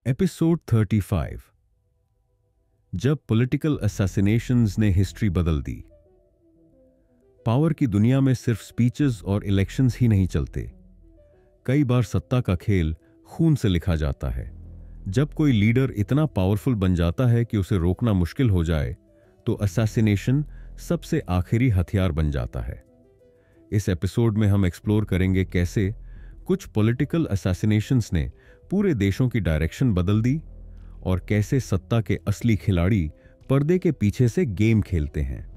Episode 35। जब political assassinations ने history बदल दी। पावर की दुनिया में सिर्फ स्पीचेस और इलेक्शंस ही नहीं चलते, कई बार सत्ता का खेल खून से लिखा जाता है। जब कोई लीडर इतना पावरफुल बन जाता है कि उसे रोकना मुश्किल हो जाए, तो असैसिनेशन सबसे आखिरी हथियार बन जाता है। इस एपिसोड में हम एक्सप्लोर करेंगे कैसे कुछ पॉलिटिकल असैसिनेशंस ने पूरे देशों की डायरेक्शन बदल दी और कैसे सत्ता के असली खिलाड़ी पर्दे के पीछे से गेम खेलते हैं।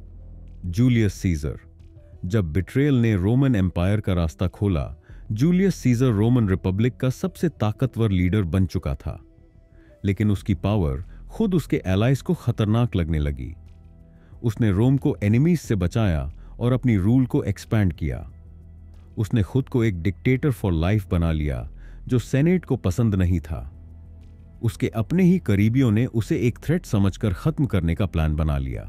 Julius Caesar. जब बिट्रेयल ने रोमन एम्पायर का रास्ता खोला, जूलियस सीजर रोमन रिपब्लिक का सबसे ताकतवर लीडर बन चुका था, लेकिन उसकी पावर खुद उसके एलाइज को खतरनाक लगने लगी। उसने रोम को एनिमीज से बचाया और अपनी रूल को एक्सपैंड किया। उसने खुद को एक डिक्टेटर फॉर लाइफ बना लिया, जो सेनेट को पसंद नहीं था। उसके अपने ही करीबियों ने उसे एक थ्रेट समझकर खत्म करने का प्लान बना लिया।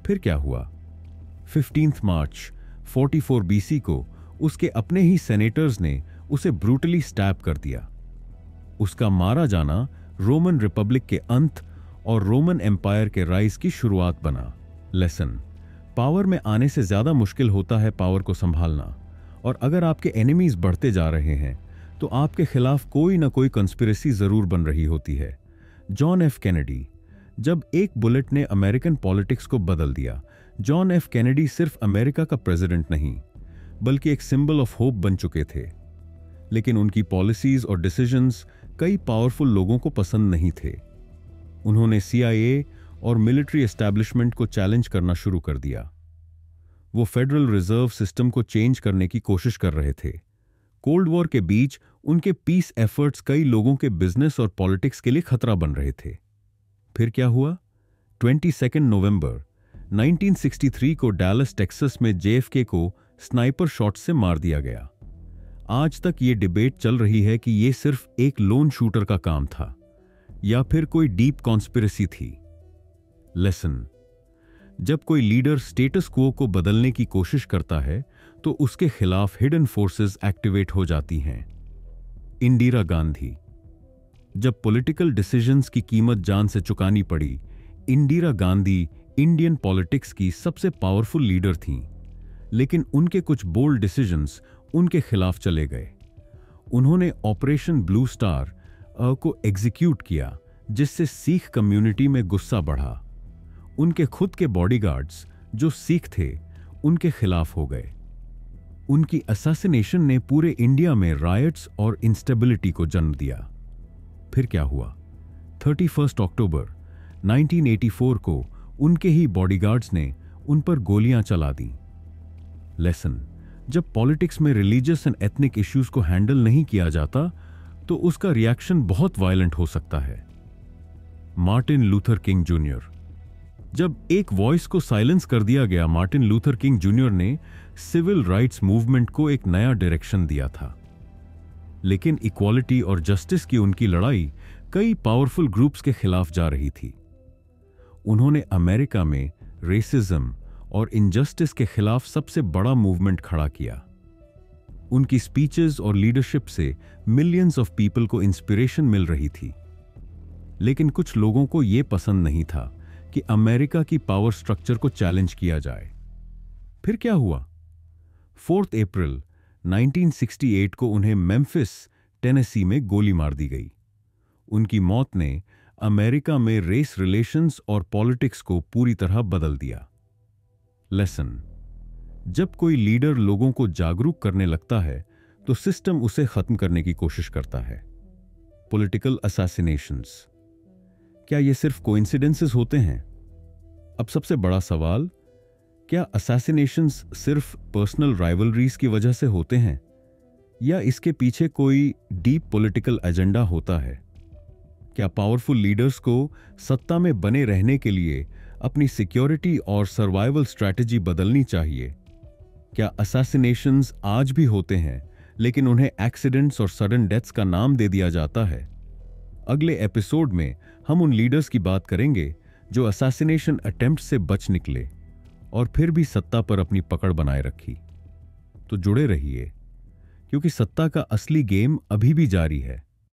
फिर क्या हुआ? 15 मार्च 44 बीसी को उसके अपने ही सेनेटर्स ने उसे ब्रूटली स्टैब कर दिया। उसका मारा जाना रोमन रिपब्लिक के अंत और रोमन एम्पायर के राइज की शुरुआत बना। लेसन: पावर में आने से ज्यादा मुश्किल होता है पावर को संभालना, और अगर आपके एनिमीज बढ़ते जा रहे हैं तो आपके खिलाफ कोई ना कोई कंस्पिरेसी जरूर बन रही होती है। John F Kennedy. जब एक बुलेट ने अमेरिकन पॉलिटिक्स को बदल दिया। जॉन एफ कैनेडी सिर्फ अमेरिका का प्रेसिडेंट नहीं, बल्कि एक सिंबल ऑफ होप बन चुके थे। लेकिन उनकी पॉलिसीज और डिसीजंस कई पावरफुल लोगों को पसंद नहीं थे। उन्होंने CIA और मिलिट्री एस्टैब्लिशमेंट को चैलेंज करना शुरू कर दिया। वो फेडरल रिजर्व सिस्टम को चेंज करने की कोशिश कर रहे थे। कोल्ड वॉर के बीच उनके पीस एफर्ट्स कई लोगों के बिजनेस और पॉलिटिक्स के लिए खतरा बन रहे थे। फिर क्या हुआ? 22 नवंबर 1963 को डैलस टेक्सास में JFK को स्नाइपर शॉट से मार दिया गया। आज तक ये डिबेट चल रही है कि ये सिर्फ एक लोन शूटर का काम था या फिर कोई डीप कॉन्स्पिरेसी थी। लेसन: जब कोई लीडर स्टेटस क्वो को बदलने की कोशिश करता है तो उसके खिलाफ हिडन फोर्सेस एक्टिवेट हो जाती हैं। इंदिरा गांधी। जब पॉलिटिकल डिसीजंस की कीमत जान से चुकानी पड़ी, इंदिरा गांधी इंडियन पॉलिटिक्स की सबसे पावरफुल लीडर थीं, लेकिन उनके कुछ बोल्ड डिसीजंस उनके खिलाफ चले गए। उन्होंने ऑपरेशन ब्लू स्टार को एग्जीक्यूट किया, जिससे सिख कम्युनिटी में गुस्सा बढ़ा। उनके खुद के बॉडीगार्ड्स जो सिख थे, उनके खिलाफ हो गए। उनकी असैसिनेशन ने पूरे इंडिया में रायट्स और इंस्टेबिलिटी को जन्म दिया। फिर क्या हुआ? 31 अक्टूबर 1984 को उनके ही बॉडीगार्ड्स ने उन पर गोलियां चला दी। लेसन: जब पॉलिटिक्स में रिलीजियस एंड एथनिक इश्यूज को हैंडल नहीं किया जाता तो उसका रिएक्शन बहुत वायलेंट हो सकता है। Martin Luther king junior. जब एक वॉइस को साइलेंस कर दिया गया, मार्टिन लूथर किंग जूनियर ने सिविल राइट्स मूवमेंट को एक नया डायरेक्शन दिया था। लेकिन इक्वालिटी और जस्टिस की उनकी लड़ाई कई पावरफुल ग्रुप्स के खिलाफ जा रही थी। उन्होंने अमेरिका में रेसिज्म और इनजस्टिस के खिलाफ सबसे बड़ा मूवमेंट खड़ा किया। उनकी स्पीचेस और लीडरशिप से मिलियंस ऑफ पीपल को इंस्पिरेशन मिल रही थी। लेकिन कुछ लोगों को यह पसंद नहीं था कि अमेरिका की पावर स्ट्रक्चर को चैलेंज किया जाए। फिर क्या हुआ? 4 अप्रैल 1968 को उन्हें मेम्फिस, टेनेसी में गोली मार दी गई। उनकी मौत ने अमेरिका में रेस रिलेशंस और पॉलिटिक्स को पूरी तरह बदल दिया। लेसन: जब कोई लीडर लोगों को जागरूक करने लगता है तो सिस्टम उसे खत्म करने की कोशिश करता है। पॉलिटिकल असैसिनेशंस, क्या ये सिर्फ कोइंसिडेंसेस होते हैं? अब सबसे बड़ा सवाल, क्या असैसिनेशंस सिर्फ पर्सनल राइवलरीज की वजह से होते हैं या इसके पीछे कोई डीप पॉलिटिकल एजेंडा होता है? क्या पावरफुल लीडर्स को सत्ता में बने रहने के लिए अपनी सिक्योरिटी और सर्वाइवल स्ट्रैटेजी बदलनी चाहिए? क्या असैसिनेशंस आज भी होते हैं लेकिन उन्हें एक्सीडेंट्स और सडन डेथ्स का नाम दे दिया जाता है? अगले एपिसोड में हम उन लीडर्स की बात करेंगे जो असैसिनेशन अटेम्प्ट से बच निकले और फिर भी सत्ता पर अपनी पकड़ बनाए रखी। तो जुड़े रहिए, क्योंकि सत्ता का असली गेम अभी भी जारी है।